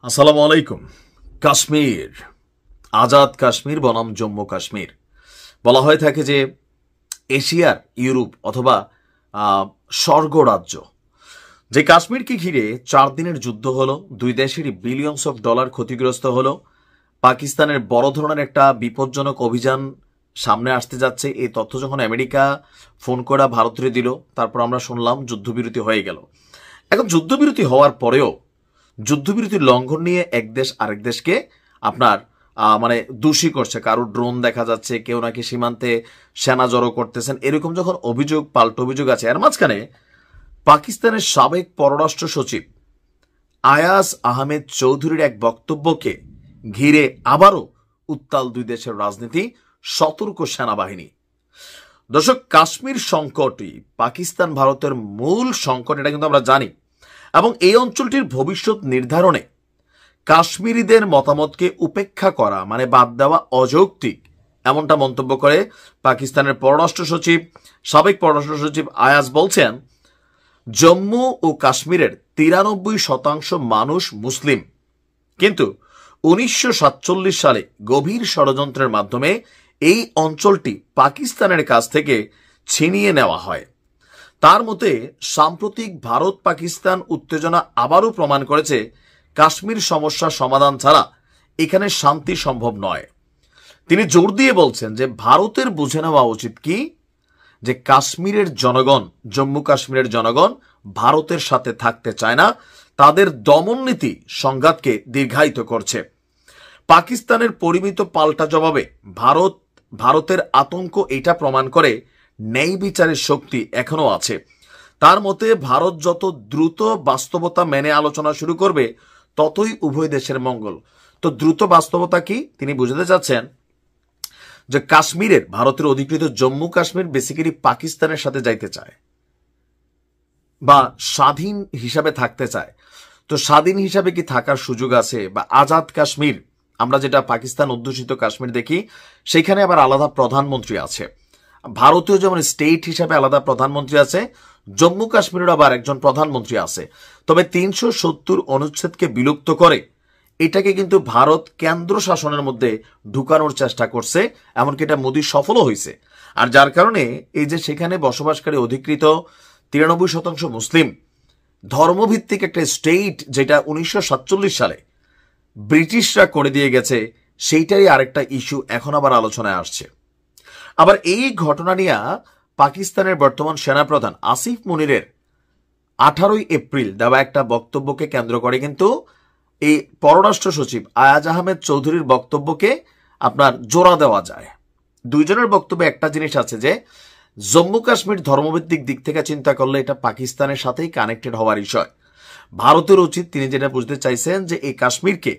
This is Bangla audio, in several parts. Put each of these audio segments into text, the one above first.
আসসালামু আলাইকুম। কাশ্মীর, আজাদ কাশ্মীর বনাম জম্মু কাশ্মীর বলা হয়ে থাকে যে এশিয়ার ইউরোপ অথবা স্বর্গরাজ্য। যে কাশ্মীরকে ঘিরে 4 দিনের যুদ্ধ হলো, দুই দেশেরই বিলিয়নস অফ ডলার ক্ষতিগ্রস্ত হলো, পাকিস্তানের বড় ধরনের একটা বিপজ্জনক অভিযান সামনে আসতে যাচ্ছে। এই তথ্য যখন আমেরিকা ফোন করে ভারতরে দিল, তারপর আমরা শুনলাম যুদ্ধবিরতি হয়ে গেল। এখন যুদ্ধবিরতি হওয়ার পরেও যুদ্ধবিরতির লঙ্ঘন নিয়ে এক দেশ আরেক দেশকে আপনার দোষী করছে। কারো ড্রোন দেখা যাচ্ছে, কেউ নাকি সীমান্তে সেনা জড়ো করতেছেন, এরকম যখন অভিযোগ পাল্টা অভিযোগ আছে। এর মাঝখানে পাকিস্তানের সাবেক পররাষ্ট্র সচিব আয়াজ আহমেদ চৌধুরীর এক বক্তব্যকে ঘিরে আবারও উত্তাল দুই দেশের রাজনীতি, সতর্ক সেনাবাহিনী। দর্শক, কাশ্মীর সংকটই পাকিস্তান ভারতের মূল সংকট, এটা কিন্তু আমরা জানি, এবং এই অঞ্চলটির ভবিষ্যৎ নির্ধারণে কাশ্মীরিদের মতামতকে উপেক্ষা করা মানে বাদ দেওয়া অযৌক্তিক, এমনটা মন্তব্য করে পাকিস্তানের সাবেক পররাষ্ট্র সচিব আয়াজ বলছেন, জম্মু ও কাশ্মীরের 93% মানুষ মুসলিম, কিন্তু 1947 সালে গভীর ষড়যন্ত্রের মাধ্যমে এই অঞ্চলটি পাকিস্তানের কাছ থেকে ছিনিয়ে নেওয়া হয়। তার মতে সাম্প্রতিক ভারত পাকিস্তান উত্তেজনা আবারও প্রমাণ করেছে কাশ্মীর সমস্যা সমাধান ছাড়া এখানে শান্তি সম্ভব নয়। তিনি জোর দিয়ে বলছেন যে ভারতের বুঝে নেওয়া উচিত কি, যে কাশ্মীরের জনগণ, জম্মু কাশ্মীরের জনগণ ভারতের সাথে থাকতে চায় না, তাদের দমন নীতি সংঘাতকে দীর্ঘায়িত করছে। পাকিস্তানের পরিমিত পাল্টা জবাবে ভারতের আতঙ্ক এটা প্রমাণ করে ন্যায় বিচারের শক্তি এখনো আছে। তার মতে ভারত যত দ্রুত বাস্তবতা মেনে আলোচনা শুরু করবে, ততই উভয় দেশের মঙ্গল। তো দ্রুত বাস্তবতা কি তিনি বুঝাতে চাচ্ছেন, যে কাশ্মীরের ভারতের অধিকৃত জম্মু কাশ্মীর বেসিক্যালি পাকিস্তানের সাথে যাইতে চায় বা স্বাধীন হিসাবে থাকতে চায়। তো স্বাধীন হিসাবে কি থাকার সুযোগ আছে? বা আজাদ কাশ্মীর, আমরা যেটা পাকিস্তান অধ্যুষিত কাশ্মীর দেখি, সেখানে আবার আলাদা প্রধানমন্ত্রী আছে। ভারতীয় যেমন স্টেট হিসাবে আলাদা প্রধানমন্ত্রী আছে, জম্মু কাশ্মীরের আবার একজন প্রধানমন্ত্রী আছে। তবে 370 অনুচ্ছেদকে বিলুপ্ত করে এটাকে কিন্তু ভারত কেন্দ্র শাসনের মধ্যে ঢুকানোর চেষ্টা করছে, এমনকি এটা মোদী সফলও হয়েছে। আর যার কারণে এই যে সেখানে বসবাসকারী অধিকৃত 93% মুসলিম ধর্মভিত্তিক একটা স্টেট, যেটা 1947 সালে ব্রিটিশরা করে দিয়ে গেছে, সেইটাই আরেকটা ইস্যু এখন আবার আলোচনায় আসছে। আবার এই ঘটনা নিয়ে পাকিস্তানের বর্তমান সেনাপ্রধান আসিফ মুনিরের 18 এপ্রিল দেওয়া একটা বক্তব্যকে কেন্দ্র করে কিন্তু এই পররাষ্ট্র সচিব আয়াজ আহমেদ চৌধুরীর বক্তব্যকে আপনার জোড়া দেওয়া যায়। দুইজনের বক্তব্যে একটা জিনিস আছে, যে জম্মু কাশ্মীর ধর্মভিত্তিক দিক থেকে চিন্তা করলে এটা পাকিস্তানের সাথেই কানেক্টেড হওয়ার বিষয়। ভারতের উচিত, তিনি যেটা বুঝতে চাইছেন, যে এই কাশ্মীরকে,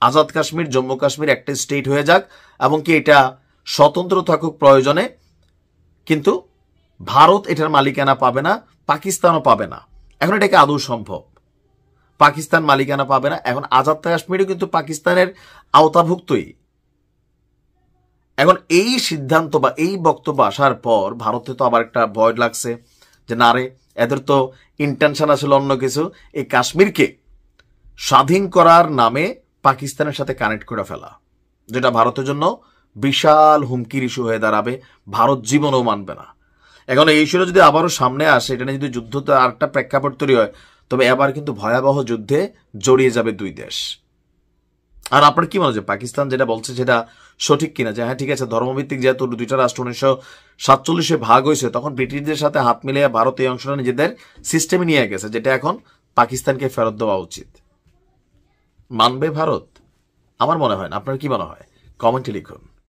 আজাদ কাশ্মীর, জম্মু কাশ্মীর একটা স্টেট হয়ে যাক, এবং কি এটা স্বতন্ত্র থাকুক প্রয়োজনে, কিন্তু ভারত এটার মালিকানা পাবে না, পাকিস্তানও পাবে না। এখন এটাকে আদৌ সম্ভব? পাকিস্তান মালিকানা পাবে না, এখন আজাদ কাশ্মীরও কিন্তু পাকিস্তানের আওতাভুক্তই। এখন এই সিদ্ধান্ত বা এই বক্তব্য আসার পর ভারতে তো আবার একটা ভয় লাগছে, যে না রে, এদের তো ইন্টেনশন আসলে অন্য কিছু, এই কাশ্মীরকে স্বাধীন করার নামে পাকিস্তানের সাথে কানেক্ট করে ফেলা, যেটা ভারতের জন্য বিশাল হুমকির ইস্যু হয়ে দাঁড়াবে, ভারত জীবনও মানবে না। এখন এই ইস্যুটা যদি আবারও সামনে আসে, এটা নিয়ে যদি যুদ্ধতে আরেকটা প্রেক্ষাপট তৈরি হয়, তবে এবার কিন্তু ভয়াবহ যুদ্ধে জড়িয়ে যাবে দুই দেশ। আর আপনার কি মনে হয়, পাকিস্তান যেটা বলছে সেটা সঠিক কিনা? যে হ্যাঁ ঠিক আছে, ধর্মভিত্তিক যেহেতু দুইটা রাষ্ট্র 1947 ভাগ হয়েছে, তখন ব্রিটিশদের সাথে হাত মিলিয়ে ভারত এই অংশটা নিজেদের সিস্টেমে নিয়ে গেছে, যেটা এখন পাকিস্তানকে ফেরত দেওয়া উচিত। মানবে ভারত? আমার মনে হয় না। আপনার কি মনে হয়? কমেন্টে লিখুন।